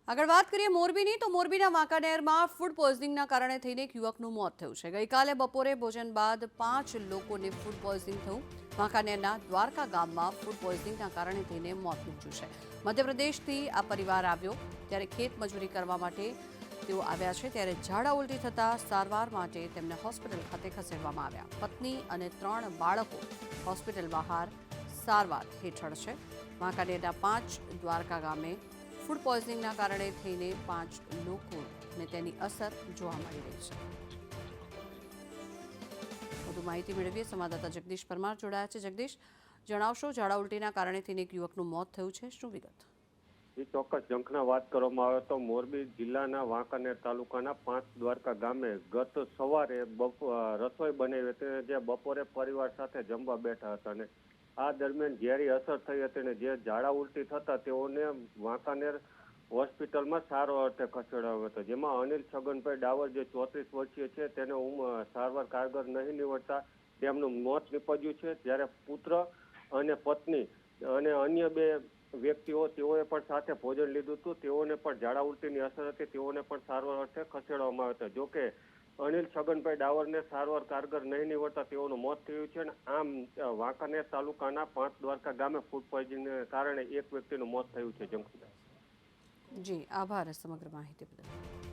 આગળ વાત કરીએ મોરબીની તો મોરબીના વાંકાનેરમાં ફૂડ પોઈઝનિંગના કારણે થઈને એક યુવકનું મોત થયું છે। ગઈકાલે બપોરે ભોજન બાદ 5 લોકોને ફૂડ પોઈઝનિંગ થયું। વાંકાનેરના દ્વારકા ગામમાં ફૂડ પોઈઝનિંગના કારણે થઈને મોત નીપજ્યું છે। મધ્યપ્રદેશથી આ પરિવાર આવ્યો ત્યારે ખેત મજૂરી કરવા માટે તેઓ આવ્યા છે ત્યારે ઝાડા ઉલટી થતાં સારવાર માટે તેમને હોસ્પિટલ ખાતે ખસેડવામાં આવ્યા। પત્ની અને 3 બાળકો હોસ્પિટલ બહાર સારવાર હેઠળ છે। વાંકાનેરના 5 દ્વારકા ગામે ફૂડ પોઈઝનિંગના કારણે થઈને 5 લોકોને તેની અસર જોવા મળી રહી છે। વધુ માહિતી મેળવીએ સંવાદદાતા જગદીશ પરમાર જોડાયા છે। જગદીશ, જણાવશો, ઝાડા ઉલટીના કારણે થઈને એક યુવકનું મોત થયું છે, શું વિગત? ચોક્કસ જંખના વાત કરવામાં આવે તો મોરબી જિલ્લાના વાંકાનેર તાલુકાના 5 દ્વારકા ગામે ગત સવારે રસોઈ બનાવી હતી, જે બપોરે પરિવાર સાથે જમવા બેઠા હતા અને આ દરમિયાન ઝેરી અસર થઈ હતી અને જે ઝાડા ઉલટી થતા તેઓને વાંકાનેર હોસ્પિટલમાં સારવાર અર્થે ખસેડાયો હતો, જેમાં અનિલ છગનભાઈ ડાવર જે 34 વર્ષીય છે તેને સારવાર કારગર નહીં નીવડતા તેમનું મોત નીપજ્યું છે। જ્યારે પુત્ર અને પત્ની અને અન્ય 2 વ્યક્તિઓ તેઓએ પણ સાથે ભોજન લીધું હતું, તેઓને પણ ઝાડા ઉલટીની અસર હતી, તેઓને પણ સારવાર અર્થે ખસેડવામાં આવ્યા હતા। જોકે અનિલ છગનભાઈ ડાવરને સારવાર કારગર નહીં નીવડતા તેઓનું મોત થયું છે અને આમ વાંકાનેર તાલુકાના 5 દ્વારકા ગામે ફૂડ પોઈઝનિંગને કારણે એક વ્યક્તિનું મોત થયું છે। જંખુદા જી, આભાર સમગ્ર માહિતી બદલ।